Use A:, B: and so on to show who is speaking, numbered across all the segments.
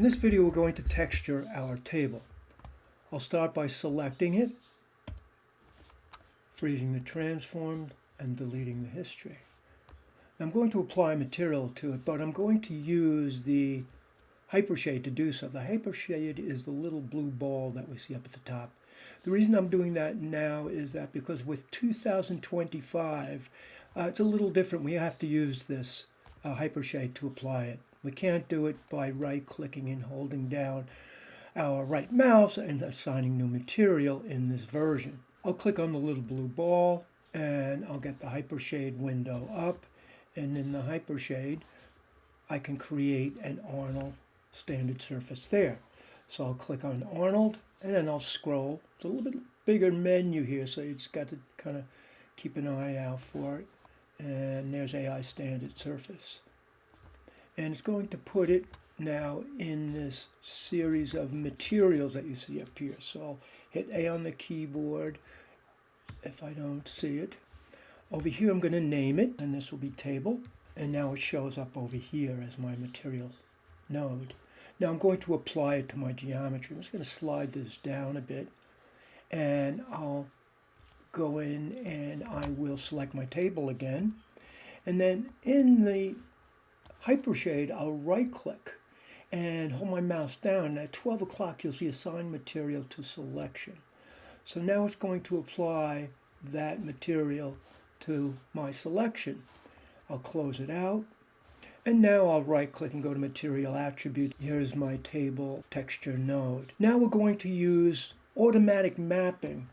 A: In this video, we're going to texture our table. I'll start by selecting it, freezing the transform, and deleting the history. I'm going to apply material to it, but I'm going to use the hypershade to do so. The hypershade is the little blue ball that we see up at the top. The reason I'm doing that now is that because with 2025, it's a little different. We have to use this hypershade to apply it. We can't do it by right-clicking and holding down our right mouse and assigning new material in this version. I'll click on the little blue ball and I'll get the hypershade window up, and in the hypershade I can create an Arnold standard surface there. So I'll click on Arnold and then I'll scroll. It's a little bit bigger menu here, so you just got to kind of keep an eye out for it. And there's AI standard surface. And it's going to put it now in this series of materials that you see up here. So I'll hit A on the keyboard if I don't see it. Over here I'm going to name it, and this will be table. And now it shows up over here as my material node. Now I'm going to apply it to my geometry. I'm just going to slide this down a bit, and I'll go in and I will select my table again. And then in the hypershade, I'll right-click and hold my mouse down. At 12 o'clock, you'll see assign material to selection. So now it's going to apply that material to my selection. I'll close it out. And now I'll right-click and go to Material Attribute. Here's my table texture node. Now we're going to use automatic mapping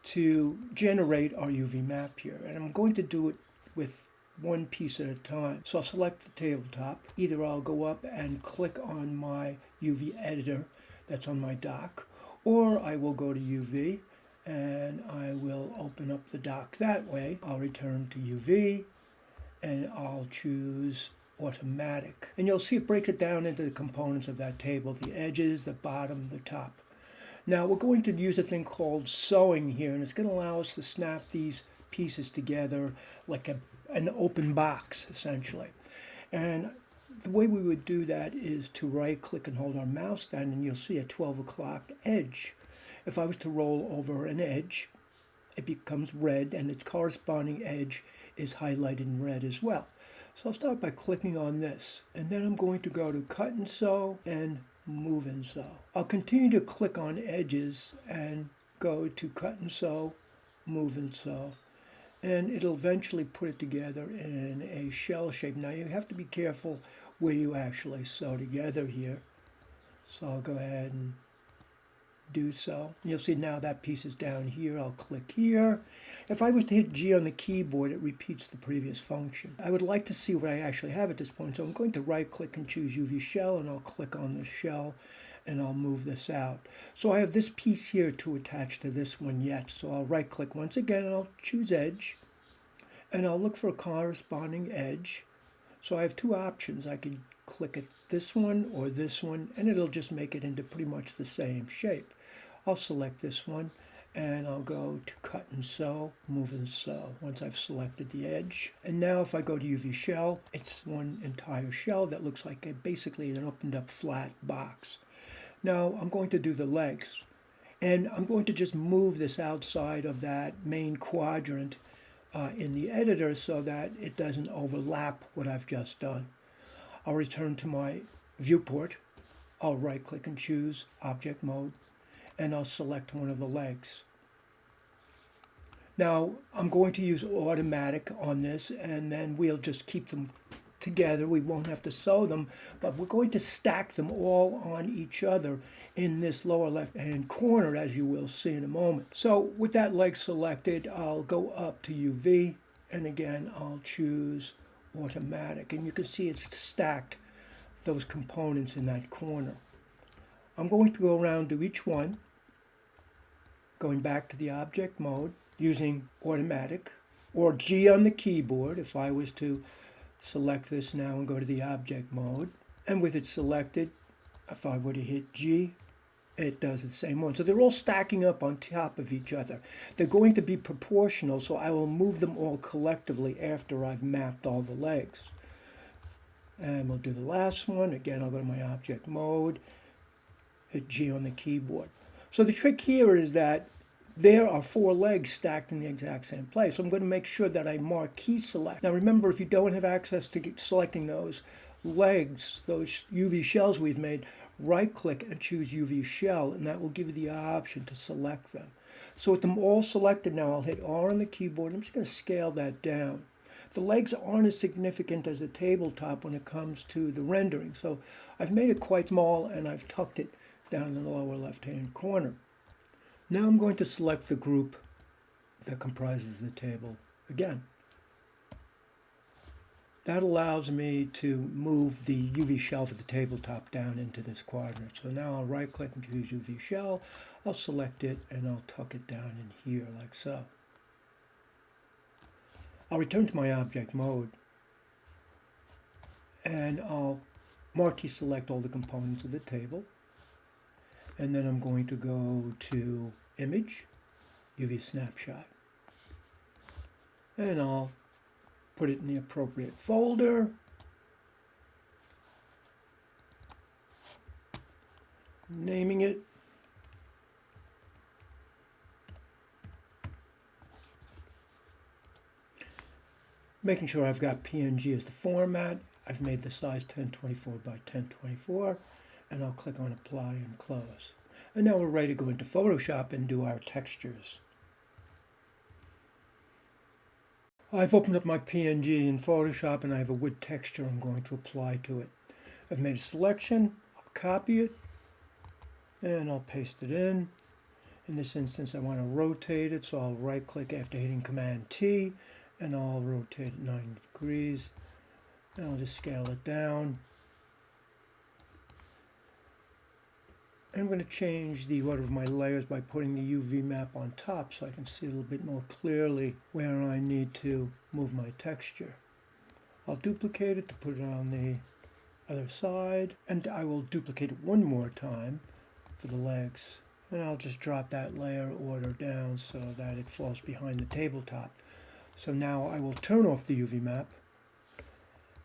A: to generate our UV map here. And I'm going to do it with one piece at a time. So I'll select the tabletop. Either I'll go up and click on my UV editor that's on my dock, or I will go to UV and I will open up the dock that way. I'll return to UV and I'll choose automatic. And you'll see it breaks it down into the components of that table, the edges, the bottom, the top. Now we're going to use a thing called sewing here, and it's going to allow us to snap these pieces together like an open box, essentially. And the way we would do that is to right-click and hold our mouse down, and you'll see a 12 o'clock edge. If I was to roll over an edge, it becomes red, and its corresponding edge is highlighted in red as well. So I'll start by clicking on this, and then I'm going to go to Cut and Sew and Move and Sew. I'll continue to click on edges and go to Cut and Sew, Move and Sew, and it'll eventually put it together in a shell shape. Now you have to be careful where you actually sew together here. So I'll go ahead and do so. You'll see now that piece is down here. I'll click here. If I was to hit G on the keyboard, it repeats the previous function. I would like to see what I actually have at this point, so I'm going to right-click and choose UV shell, and I'll click on the shell, and I'll move this out. So I have this piece here to attach to this one yet. So I'll right-click once again, and I'll choose Edge, and I'll look for a corresponding edge. So I have two options. I can click at this one or this one, and it'll just make it into pretty much the same shape. I'll select this one, and I'll go to Cut and Sew, Move and Sew, once I've selected the edge. And now if I go to UV shell, it's one entire shell that looks like basically an opened up flat box. Now I'm going to do the legs, and I'm going to just move this outside of that main quadrant in the editor so that it doesn't overlap what I've just done. I'll return to my viewport. I'll right-click and choose Object Mode, and I'll select one of the legs. Now I'm going to use automatic on this, and then we'll just keep them together. We won't have to sew them, but we're going to stack them all on each other in this lower left-hand corner, as you will see in a moment. So with that leg selected, I'll go up to UV, and again I'll choose automatic, and you can see it's stacked those components in that corner. I'm going to go around to each one, going back to the object mode, using automatic, or G on the keyboard if I was to select this now and go to the object mode. And with it selected, if I were to hit G, it does the same one. So they're all stacking up on top of each other. They're going to be proportional, so I will move them all collectively after I've mapped all the legs. And we'll do the last one. Again, I'll go to my object mode, hit G on the keyboard. So the trick here is that there are 4 legs stacked in the exact same place. So I'm going to make sure that I marquee select. Now remember, if you don't have access to selecting those legs, those UV shells we've made, right click and choose UV shell, and that will give you the option to select them. So with them all selected now, I'll hit R on the keyboard. I'm just going to scale that down. The legs aren't as significant as the tabletop when it comes to the rendering. So I've made it quite small and I've tucked it down in the lower left-hand corner. Now I'm going to select the group that comprises the table again. That allows me to move the UV shell for the tabletop down into this quadrant. So now I'll right click and choose UV shell. I'll select it and I'll tuck it down in here like so. I'll return to my object mode and I'll marquee select all the components of the table. And then I'm going to go to Image, UV Snapshot. And I'll put it in the appropriate folder. Naming it. Making sure I've got PNG as the format. I've made the size 1024 by 1024. And I'll click on Apply and Close. And now we're ready to go into Photoshop and do our textures. I've opened up my PNG in Photoshop and I have a wood texture I'm going to apply to it. I've made a selection, I'll copy it, and I'll paste it in. In this instance I want to rotate it, so I'll right click after hitting Command T, and I'll rotate it 90 degrees. And I'll just scale it down. I'm going to change the order of my layers by putting the UV map on top so I can see a little bit more clearly where I need to move my texture. I'll duplicate it to put it on the other side, and I will duplicate it one more time for the legs. And I'll just drop that layer order down so that it falls behind the tabletop. So now I will turn off the UV map,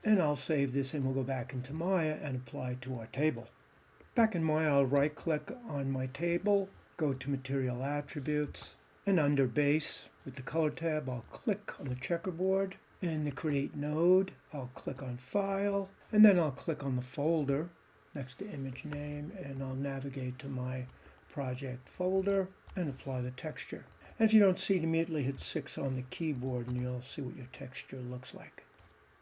A: and I'll save this and we'll go back into Maya and apply to our table. Back in Maya, I'll right-click on my table, go to Material Attributes, and under Base, with the Color tab, I'll click on the checkerboard. In the Create node, I'll click on File, and then I'll click on the folder next to Image Name, and I'll navigate to my Project folder and apply the texture. And if you don't see it immediately, hit 6 on the keyboard, and you'll see what your texture looks like.